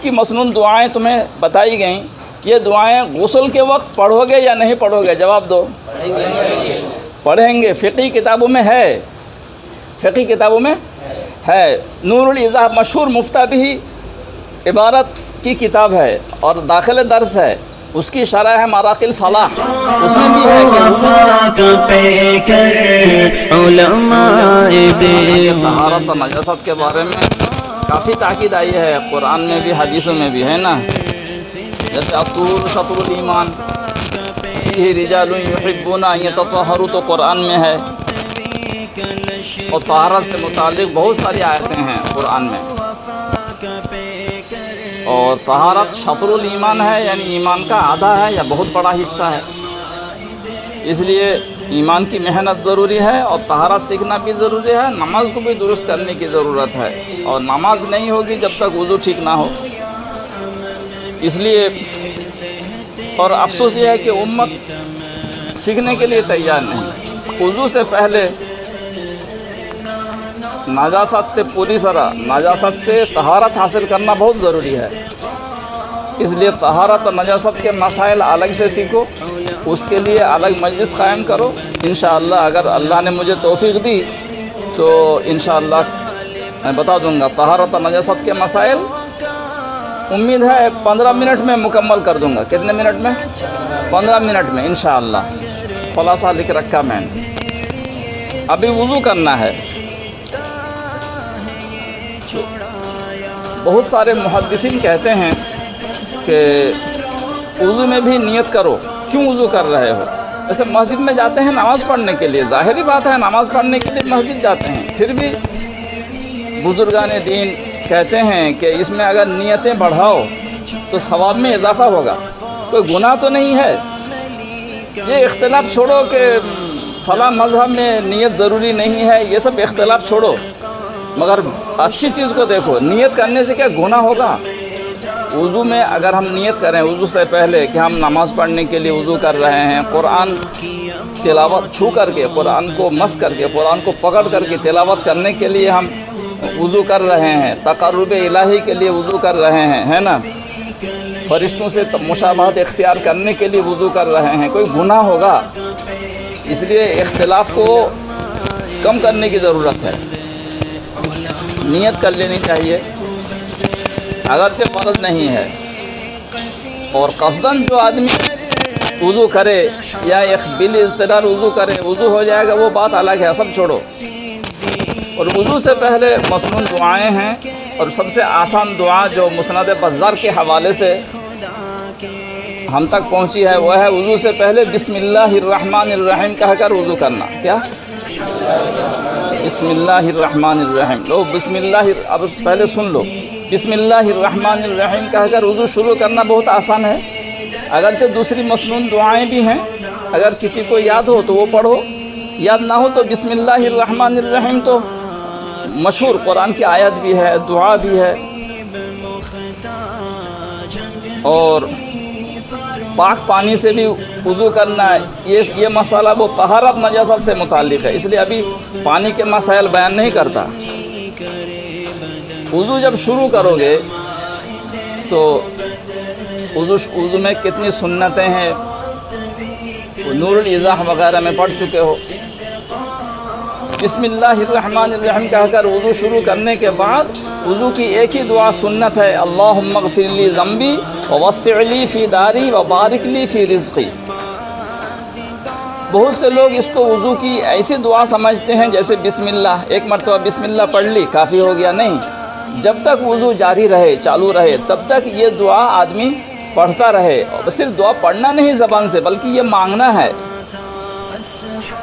کی مصنون دعائیں تمہیں بتائی گئیں، یہ دعائیں غسل کے وقت پڑھو گے یا نہیں پڑھو گے؟ جواب دو۔ پڑھیں گے۔ فقہی کتابوں میں ہے، فقہی کتابوں میں ہے۔ نور الایضاح مشہور مفتابی عبارت کی کتاب ہے اور داخل درس ہے، اس کی شرح ہے مراق الفلاح، اس میں بھی ہے کہ طہارت و نجاست کے بارے میں کافی تاکید آئی ہے، قرآن میں بھی حدیثوں میں بھی ہے نا۔ جیسے الطہور شطر الایمان، فیہ رجال یحبون ان یتطہروا تو قرآن میں ہے، اور طہارت سے متعلق بہت ساری آیتیں ہیں قرآن میں۔ اور طہارت شطر الایمان ہے، یعنی ایمان کا آدھا ہے یا بہت بڑا حصہ ہے، اس لیے ایمان کی محنت ضروری ہے اور طہارت سیکھنا بھی ضروری ہے۔ نماز کو بھی درست کرنے کی ضرورت ہے، اور نماز نہیں ہوگی جب تک وضو ٹھیک نہ ہو۔ اس لیے اور افسوس یہ ہے کہ امت سیکھنے کے لیے تیار نہیں۔ وضو سے پہلے نجاست پوری طرح نجاست سے طہارت حاصل کرنا بہت ضروری ہے، اس لیے طہارت اور نجاست کے مسائل الگ سے سیکھو، اس کے لیے الگ مجلس قائم کرو۔ انشاءاللہ اگر اللہ نے مجھے توفیق دی تو انشاءاللہ میں بتا دوں گا طہارت اور نجاست کے مسائل۔ امید ہے 15 منٹ میں مکمل کر دوں گا۔ کتنے منٹ میں؟ 15 منٹ میں انشاءاللہ۔ خلاصہ لکھ رکھا میں نے۔ ابھی وضو کرنا ہے۔ بہت سارے محدثین کہتے ہیں کہ وضو میں بھی نیت کرو۔ کیوں وضو کر رہے ہو؟ ویسے مسجد میں جاتے ہیں نماز پڑھنے کے لیے، ظاہری بات ہے نماز پڑھنے کے لیے مسجد جاتے ہیں، پھر بھی بزرگان دین کہتے ہیں کہ اس میں اگر نیتیں بڑھاؤ تو ثواب میں اضافہ ہوگا۔ کوئی گناہ تو نہیں ہے۔ یہ اختلاف چھوڑو کہ فلاں مذہب میں نیت ضروری نہیں ہے، یہ سب اختلاف چھوڑو، مگر اچھی چیز کو دیکھو۔ نیت کرنے سے کیا گناہ ہوگا؟ وضو میں اگر ہم نیت کریں وضو سے پہلے کہ ہم نماز پڑھنے کے لیے وضو کر رہے ہیں، قرآن تلاوت چھو کر کے، قرآن کو مس کر کے، قرآن کو پکڑ کر کے تلاوت کرنے کے لیے ہم وضو کر رہے ہیں، تقرب الہی کے لیے وضو کر رہے ہیں، ہے نا، فرشتوں سے مشابہت اختیار کرنے کے لیے وضو کر رہے ہیں، کوئی گناہ ہوگا؟ اس لیے اختلاف کو کم کرنے کی ضرورت ہے۔ نیت کر لینی چاہیے، اگرچہ فرض نہیں ہے۔ اور قصداً جو آدمی وضو کرے یا ایک بالاضطرار وضو کرے، وضو ہو جائے گا وہ بات الگ ہے، سب چھوڑو۔ اور وضو سے پہلے مصنون دعائیں ہیں، اور سب سے آسان دعا جو مسند بزار کے حوالے سے ہم تک پہنچی ہے وہ ہے وضو سے پہلے بسم اللہ الرحمن الرحیم کہہ کر وضو کرنا۔ کیا؟ بسم اللہ الرحمن الرحیم۔ لو بسم اللہ، اب پہلے سن لو، بسم اللہ الرحمن الرحیم کہہ کر وضو شروع کرنا بہت آسان ہے۔ اگرچہ دوسری مصنون دعائیں بھی ہیں، اگر کسی کو یاد ہو تو وہ پڑھو، یاد نہ ہو تو بسم اللہ الرحمن الرحیم تو مشہور قرآن کی آیت بھی ہے، دعا بھی ہے۔ اور پاک پانی سے بھی وضو کرنا ہے، یہ مسئلہ وہ طہارت نجاست سے متعلق ہے، اس لیے ابھی پانی کے مسائل بیان نہیں کرتا۔ وضو جب شروع کرو گے تو وضو میں کتنی سنتیں ہیں نور الایضاح وغیرہ میں پڑھ چکے ہو۔ بسم اللہ الرحمن الرحیم کہہ کر وضو شروع کرنے کے بعد وضو کی ایک ہی دعا سنت ہے، اللہم اغفر لی ذنبی ووسع لی فی داری وبارک لی فی رزقی۔ بہت سے لوگ اس کو وضو کی ایسی دعا سمجھتے ہیں جیسے بسم اللہ، ایک مرتبہ بسم اللہ پڑھ لی کافی ہو گیا، نہیں، جب تک وضو جاری رہے، چالو رہے، تب تک یہ دعا آدمی پڑھتا رہے۔ اور صرف دعا پڑھنا نہیں زبان سے، بلکہ یہ مانگنا ہے۔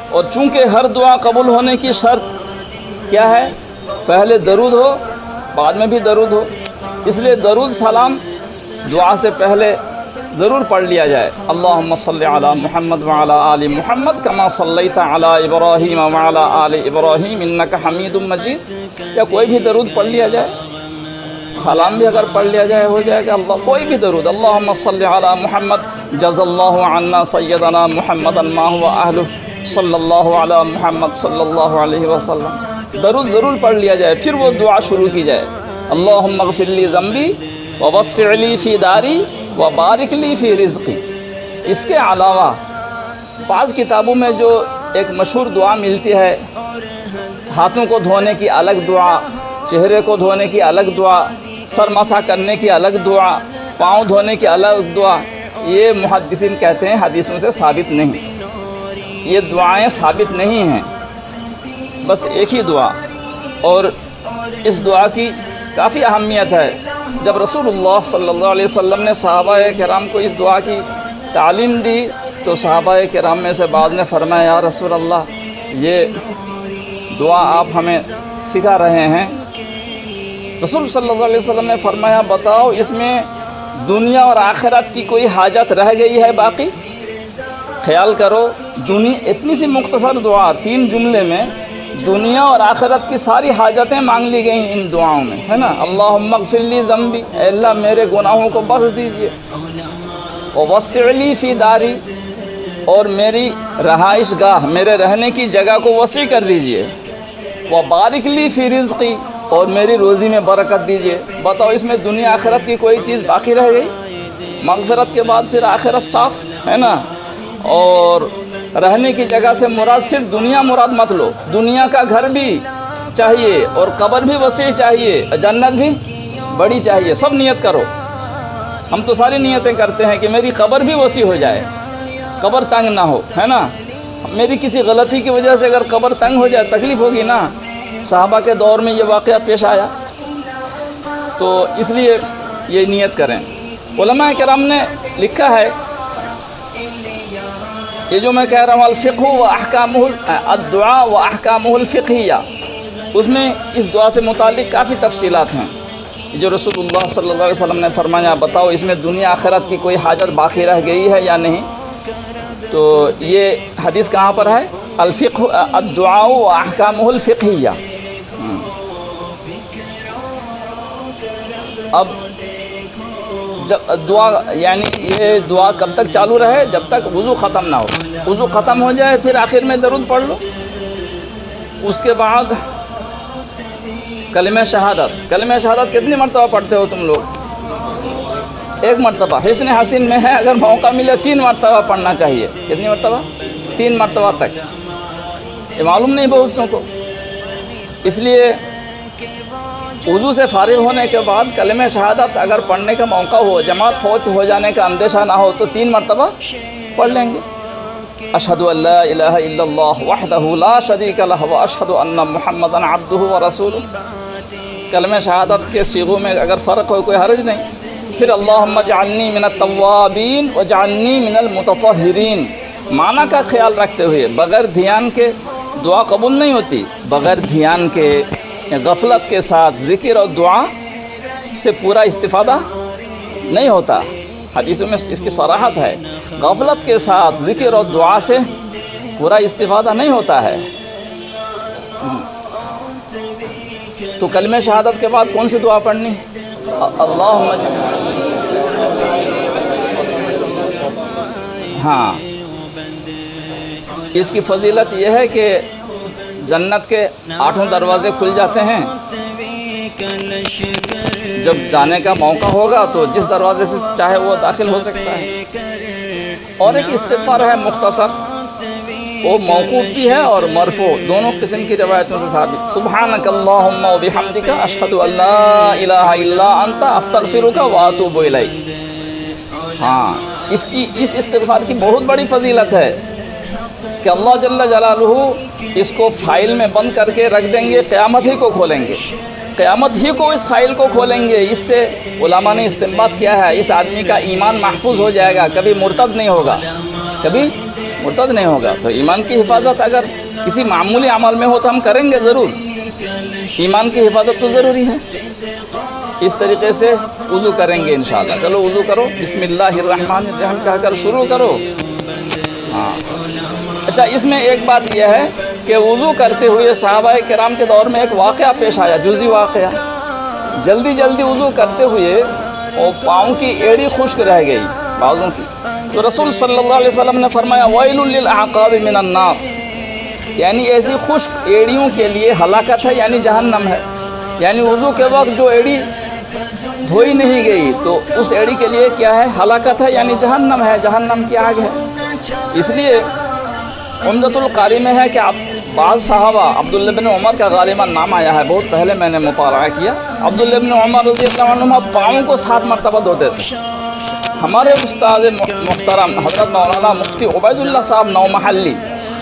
اور چونکہ ہر دعا قبول ہونے کی شرط کیا ہے؟ پہلے درود ہو، بعد میں بھی درود ہو، اس لیے درود سلام دعا سے پہلے ضرور پڑھ لیا جائے۔ اللہم صلی علی محمد وعلی آل محمد کما صلیت علی ابراہیم وعلی آل ابراہیم انک حمید مجید، یا کوئی بھی درود پڑھ لیا جائے، سلام بھی اگر پڑھ لیا جائے ہو جائے گا۔ کوئی بھی درود، اللہم صلی علی محمد جزا اللہ عنا سیدنا محمد ما هو اہلہ صلی اللہ علی محمد صلی اللہ علیہ وسلم، درود ضرور پڑھ لیا جائے، پھر وہ دعا شروع کی جائے۔ اللہم اغفر لی ذنبی ووسع لی فی داری وبارک لی فی رزقی۔ اس کے علاوہ بعض کتابوں میں جو ایک مشہور دعا ملتی ہے، ہاتھوں کو دھونے کی الگ دعا، چہرے کو دھونے کی الگ دعا، سر مسح کرنے کی الگ دعا، پاؤں دھونے کی الگ دعا، یہ محدثین کہتے ہیں حدیثوں سے ثابت نہیں، یہ دعائیں ثابت نہیں ہیں، بس ایک ہی دعا۔ اور اس دعا کی کافی اہمیت ہے۔ جب رسول اللہ صلی اللہ علیہ وسلم نے صحابہ کرام کو اس دعا کی تعلیم دی تو صحابہ کرام میں سے بعض نے فرمایا یا رسول اللہ یہ دعا آپ ہمیں سکھا رہے ہیں۔ رسول صلی اللہ علیہ وسلم نے فرمایا بتاؤ اس میں دنیا اور آخرت کی کوئی حاجت رہ گئی ہے باقی؟ خیال کرو، دنیا اتنی سی مختصر دعا 3 جملے میں دنیا اور آخرت کی ساری حاجتیں مانگ لی گئیں ان دعاؤں میں، ہے نا۔ اللہم اغفر لی ذنبی، اے اللہ میرے گناہوں کو بخش دیجئے، ووسع لی فی داری، اور میری رہائش گاہ، میرے رہنے کی جگہ کو وسیع کر دیجئے، وبارک لی فی رزقی، اور میری روزی میں برکت دیجئے۔ بتاؤ اس میں دنیا آخرت کی کوئی چیز باقی رہ گئی؟ مغفرت کے بعد پھر آخرت صاف ہے نا۔ اور رہنے کی جگہ سے مراد صرف دنیا مراد مت لو، دنیا کا گھر بھی چاہیے اور قبر بھی وسیع چاہیے، جنت بھی بڑی چاہیے، سب نیت کرو۔ ہم تو ساری نیتیں کرتے ہیں کہ میری قبر بھی وسیع ہو جائے، قبر تنگ نہ ہو، ہے نا۔ میری کسی غلطی کی وجہ سے اگر قبر تنگ ہو جائے تکلیف ہوگی نا۔ صحابہ کے دور میں یہ واقعہ پیش آیا، تو اس لیے یہ نیت کریں۔ علماء کرام نے لکھا ہے، یہ جو میں کہہ رہا ہوں الفقہ و احکامہ الدعاء و احکامہ الفقہیہ، اس میں اس دعا سے متعلق کافی تفصیلات ہیں۔ جو رسول اللہ صلی اللہ علیہ وسلم نے فرمایا بتاؤ اس میں دنیا آخرت کی کوئی حاجت باقی رہ گئی ہے یا نہیں، تو یہ حدیث کہاں پر ہے؟ الفقہ الدعاء و احکامہ الفقہیہ۔ اب جب دعا یعنی یہ دعا کب تک چالو رہے؟ جب تک وضو ختم نہ ہو، وضو ختم ہو جائے پھر آخر میں درود پڑھ لو، اس کے بعد کلمہ شہادت۔ کلمہ شہادت کتنی مرتبہ پڑھتے ہو تم لوگ؟ 1 مرتبہ۔ حسن حسین میں ہے اگر موقع ملے 3 مرتبہ پڑھنا چاہیے۔ کتنی مرتبہ؟ 3 مرتبہ تک، یہ معلوم نہیں بہت کو۔ اس لیے وضو سے فارغ ہونے کے بعد کلمہ شہادت اگر پڑھنے کا موقع ہو، جماعت فوت ہو جانے کا اندیشہ نہ ہو تو 3 مرتبہ پڑھ لیں گے۔ اشہد ان لا الہ الا اللہ وحدہ لا شریک لہ واشہد ان محمدا عبدہ ورسولہ۔ کلمہ شہادت کے صیغوں میں اگر فرق ہو کوئی حرج نہیں۔ پھر اللہم اجعلنی من التوابین واجعلنی من المتطہرین، معنی کا خیال رکھتے ہوئے بغیر دھیان کے دعا قبول نہیں ہوتی، بغیر دھیان کے غفلت کے ساتھ ذکر اور دعا سے پورا استفادہ نہیں ہوتا۔ حدیثوں میں اس کی صراحت ہے، غفلت کے ساتھ ذکر اور دعا سے پورا استفادہ نہیں ہوتا ہے۔ تو کلمہ شہادت کے بعد کون سی دعا پڑھنی؟ اللہم ہاں، اس کی فضیلت یہ ہے کہ جنت کے 8 دروازے کھل جاتے ہیں، جب جانے کا موقع ہوگا تو جس دروازے سے چاہے وہ داخل ہو سکتا ہے۔ اور ایک استغفار ہے مختصر، وہ موقوف بھی ہے اور مرفوع، دونوں قسم کی روایتوں سے ثابت۔ سبحانک اللہم و بحمدک اشہد ان لا الہ الا انت استغفرک و اتوب الیک۔ ہاں، اس استغفار کی بہت بڑی فضیلت ہے کہ اللہ جل جلالہ اس کو فائل میں بند کر کے رکھ دیں گے، قیامت ہی کو کھولیں گے، قیامت ہی کو اس فائل کو کھولیں گے۔ اس سے علماء نے استنباط کیا ہے اس آدمی کا ایمان محفوظ ہو جائے گا، کبھی مرتد نہیں ہوگا، کبھی مرتد نہیں ہوگا۔ تو ایمان کی حفاظت اگر کسی معمولی عمل میں ہو تو ہم کریں گے ضرور، ایمان کی حفاظت تو ضروری ہے۔ اس طریقے سے وضو کریں گے انشاءاللہ۔ چلو وضو کرو، بسم اللہ الرحمن الرحیم کہہ کر شروع کرو۔ ہاں اچھا، اس میں ایک بات یہ ہے کہ وضو کرتے ہوئے صحابہ کرام کے دور میں ایک واقعہ پیش آیا، جزئی واقعہ۔ جلدی جلدی وضو کرتے ہوئے وہ پاؤں کی ایڑی خشک رہ گئی، پاؤں کی، تو رسول صلی اللہ علیہ وسلم نے فرمایا ویل للاعقاب من النار، یعنی ایسی خشک ایڑیوں کے لیے ہلاکت ہے، یعنی جہنم ہے۔ یعنی وضو کے وقت جو ایڑی دھوئی نہیں گئی تو اس ایڑی کے لیے کیا ہے؟ ہلاکت ہے، یعنی جہنم ہے، جہنم کی آگ ہے۔ اس لیے عمدۃ القاری میں ہے کہ بعض صحابہ، عبداللہ بن عمر کا غالباً نام آیا ہے، بہت پہلے میں نے مطالعہ کیا، عبداللہ بن عمر رضی اللہ عنہ پاؤں کو 7 مرتبہ دھوتے تھے۔ ہمارے استاد محترم حضرت مولانا مفتی عبید اللہ صاحب نومحلی،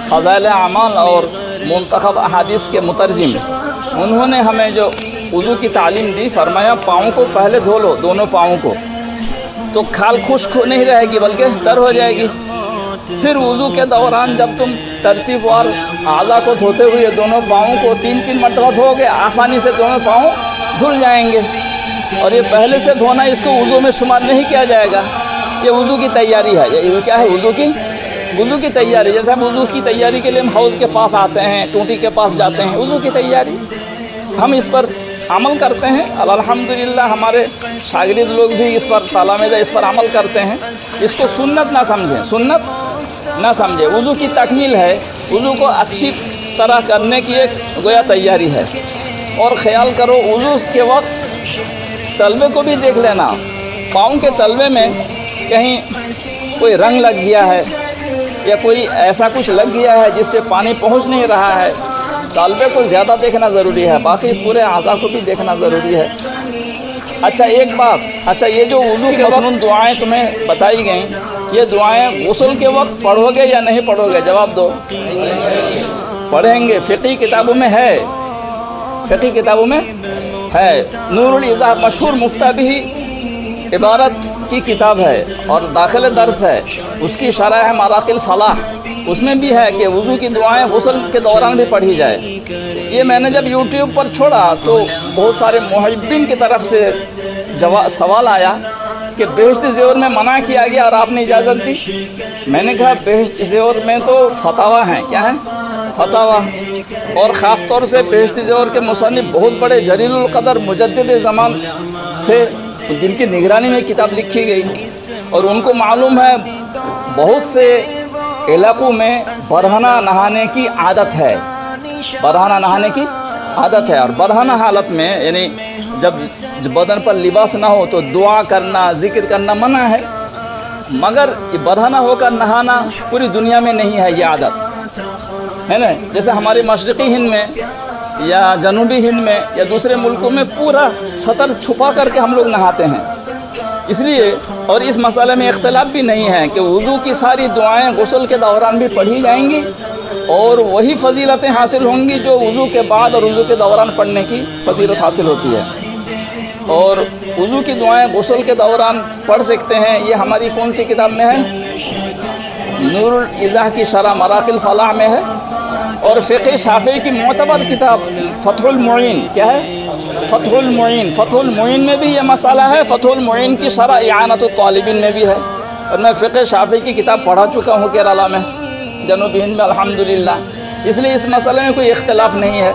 فضائل اعمال اور منتخب احادیث کے مترجم، انہوں نے ہمیں جو وضو کی تعلیم دی، فرمایا پاؤں کو پہلے دھو لو، دونوں پاؤں کو، تو کھال خشک نہیں رہے گی بلکہ تر ہو جائے گی۔ پھر وضو کے دوران جب تم ترتیب وار اعضاء کو دھوتے ہوئے دونوں پاؤں کو 3 مرتبہ دھو گے، آسانی سے دونوں پاؤں دھل جائیں گے۔ اور یہ پہلے سے دھونا اس کو وضو میں شمار نہیں کیا جائے گا، یہ وضو کی تیاری ہے۔ یہ کیا ہے؟ وضو کی تیاری۔ جیسے ہم وضو کی تیاری کے لیے ہم حوض کے پاس آتے ہیں، ٹوٹی کے پاس جاتے ہیں، وضو کی تیاری ہم اس پر عمل کرتے ہیں۔ الحمدللہ ہمارے شاگرد لوگ بھی اس پر تلامذہ اس پر عمل کرتے ہیں۔ اس کو سنت نہ سمجھیں، سنت نہ سمجھیں، وضو کی تکمیل ہے، وضو کو اچھی طرح کرنے کی ایک گویا تیاری ہے۔ اور خیال کرو وضو کے وقت تلوے کو بھی دیکھ لینا، پاؤں کے تلوے میں کہیں کوئی رنگ لگ گیا ہے یا کوئی ایسا کچھ لگ گیا ہے جس سے پانی پہنچ نہیں رہا ہے، تلوے کو زیادہ دیکھنا ضروری ہے، باقی پورے اعضاء کو بھی دیکھنا ضروری ہے۔ اچھا ایک بات، یہ جو وضو کی مصنون دعائیں تمہیں بتائی گئیں، یہ دعائیں غسل کے وقت پڑھو گے یا نہیں پڑھو گے؟ جواب دو۔ پڑھیں گے، فقہی کتابوں میں ہے، فقہی کتابوں میں ہے۔ نور الایضاح مشہور مفتابی عبارت کی کتاب ہے اور داخل درس ہے، اس کی شرح ہے مراق الفلاح، اس میں بھی ہے کہ وضو کی دعائیں غسل کے دوران بھی پڑھی جائے۔ یہ میں نے جب یوٹیوب پر چھوڑا تو بہت سارے محبین کی طرف سے سوال آیا کہ بہشت زیور میں منع کیا گیا اور آپ نے اجازت دی۔ میں نے کہا بہشت زیور میں تو فتاویٰ ہیں، کیا ہیں؟ فتاویٰ، اور خاص طور سے بہشت زیور کے مصنف بہت بڑے جلیل القدر مجدد زمان تھے جن کی نگرانی میں کتاب لکھی گئی، اور ان کو معلوم ہے بہت سے علاقوں میں برہنہ نہانے کی عادت ہے، برہنہ نہانے کی عادت ہے، اور برہنہ حالت میں یعنی جب بدن پر لباس نہ ہو تو دعا کرنا، ذکر کرنا منع ہے، مگر یہ برہنہ ہو کر نہانا پوری دنیا میں نہیں ہے یہ عادت، ہے نا؟ جیسے ہمارے مشرقی ہند میں یا جنوبی ہند میں یا دوسرے ملکوں میں پورا سطر چھپا کر کے ہم لوگ نہاتے ہیں۔ اس لیے اور اس مسئلے میں اختلاف بھی نہیں ہے کہ وضو کی ساری دعائیں غسل کے دوران بھی پڑھی جائیں گی اور وہی فضیلتیں حاصل ہوں گی جو وضو کے بعد اور وضو کے دوران پڑھنے کی فضیلت حاصل ہوتی ہے۔ اور وضو کی دعائیں غسل کے دوران پڑھ سکتے ہیں، یہ ہماری کون سی کتاب میں ہے؟ نور الایضاح کی شرح مراق الفلاح میں ہے، اور فقہ شافعی کی معتبر کتاب فتح المعین، کیا ہے؟ فتح المعین، فتح المعین میں بھی یہ مسئلہ ہے، فتح المعین کی شرح اعانۃ الطالبین میں بھی ہے، اور میں فقہ شافعی کی کتاب پڑھا چکا ہوں کیرالہ میں، جنوبی ہند میں الحمدللہ، اس لیے اس مسئلے میں کوئی اختلاف نہیں ہے۔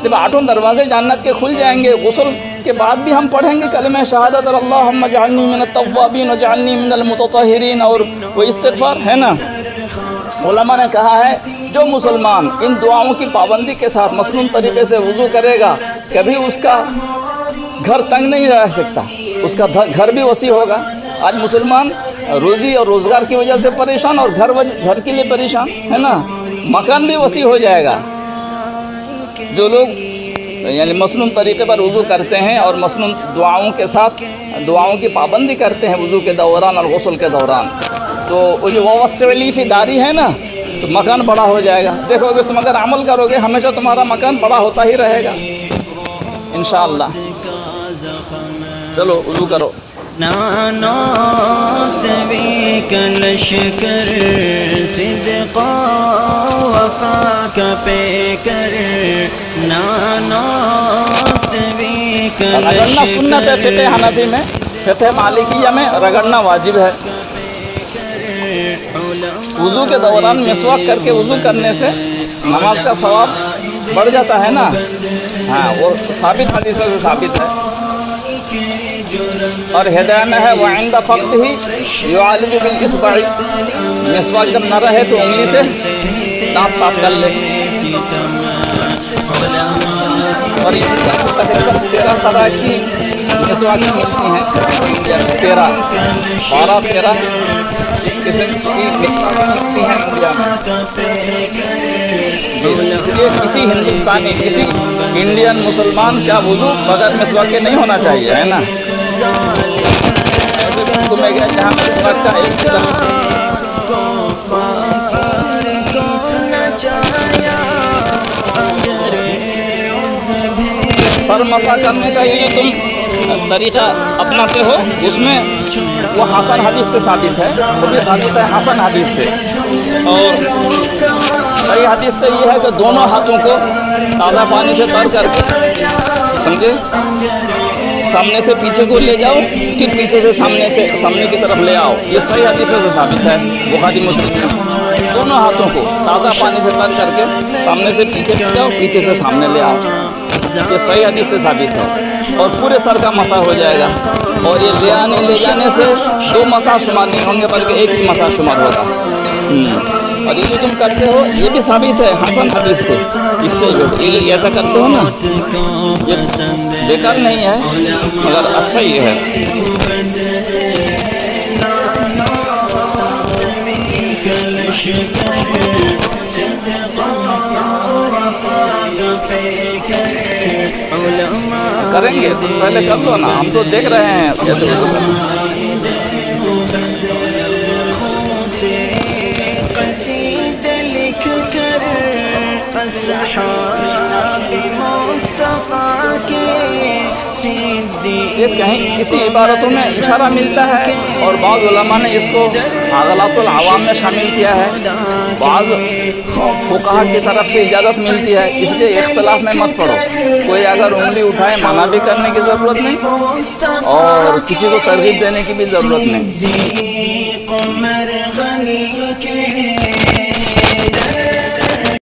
جب 8 دروازے جنت کے کھل جائیں گے، غسل کے بعد بھی ہم پڑھیں گے کلمہ شہادت اور اللہم اجعلنی من التوابین واجعلنی من المتطہرین، اور وہ استغفار ہے نا۔ علماء نے کہا ہے جو مسلمان ان دعاؤں کی پابندی کے ساتھ مسنون طریقے سے وضو کرے گا، کبھی اس کا گھر تنگ نہیں رہ سکتا، اس کا گھر بھی وسیع ہوگا۔ آج مسلمان روزی اور روزگار کی وجہ سے پریشان اور گھر کے لیے پریشان ہے نا، مکان بھی وسیع ہو جائے گا۔ جو لوگ یعنی مسنون طریقے پر وضو کرتے ہیں اور مسنون دعاؤں کے ساتھ دعاؤں کی پابندی کرتے ہیں وضو کے دوران اور غسل کے دوران، تو وہ جو ووسع لی فی داری ہے نا، تو مکان بڑا ہو جائے گا۔ دیکھو گے تم اگر عمل کرو گے ہمیشہ تمہارا مکان بڑا ہوتا ہی رہے گا انشاءاللہ۔ چلو وضو کرو۔ نانات بك لشکر صدقا وفا کا پیکر، نانات بك رگڑنا سنت ہے فقہ حنفی میں، فقہ مالکیہ میں رگڑنا واجب ہے۔ وضو کے دوران مسواک کر کے وضو کرنے سے نماز کا ثواب بڑھ جاتا ہے نا، ہاں وہ ثابت حدیثوں سے ثابت ہے۔ اور ہدایہ میں ہے وعند فقدہ یعالج بالاصبع، مسواک جب نہ رہے تو انگلی سے دانت صاف کر لے۔ اور یہ تقریباً 13 طرح کی مسواک ملتی ہیں انڈیا میں 12-13 قسم کی مسواک ملتی ہیں انڈیا میں. اس لیے کسی ہندوستانی کسی انڈین مسلمان کا وضو بغیر مسواک کے نہیں ہونا چاہیے، ہے نا. ایسے ملک میں گیا جہاں مسواک کا ایک قدم سر مسا کرنے کا یہ جو تم طریقہ اپناتے ہو اس میں وہ حسن حدیث سے ثابت ہے، وہ بھی ثابت ہے حسن حدیث سے. اور صحیح حدیث سے یہ ہے کہ دونوں ہاتھوں کو تازہ پانی سے تر کر کے سمجھے سامنے سے پیچھے کو لے جاؤ، پھر پیچھے سے سامنے کی طرف لے آؤ. یہ صحیح حدیثوں سے ثابت ہے بخاری مسلم میں. دونوں ہاتھوں کو تازہ پانی سے تر کر کے سامنے سے پیچھے لے جاؤ، پیچھے سے سامنے لے آؤ. یہ صحیح حدیث سے ثابت ہے. اور پورے سر کا مسح ہو جائے گا. اور یہ لے جانے سے 2 مسح شمار نہیں ہوں گے بلکہ ایک ہی مسح شمار ہوگا. اور یہ جو تم کرتے ہو یہ بھی ثابت ہے حسن حدیث سے. اس سے جو یہ ایسا کرتے ہو نا یہ بیکار نہیں ہے مگر اچھا ہی ہے. کریں گے تم پہلے کر لو نا، ہم تو دیکھ رہے ہیں جیسے یہ کہیں کسی عبارتوں میں اشارہ ملتا ہے اور بعض علماء نے اس کو عضلات العوام میں شامل کیا ہے، بعض فقہا کی طرف سے اجازت ملتی ہے. اس لیے اختلاف میں مت پڑو. کوئی اگر انگلی اٹھائے منع بھی کرنے کی ضرورت نہیں اور کسی کو ترغیب دینے کی بھی ضرورت نہیں.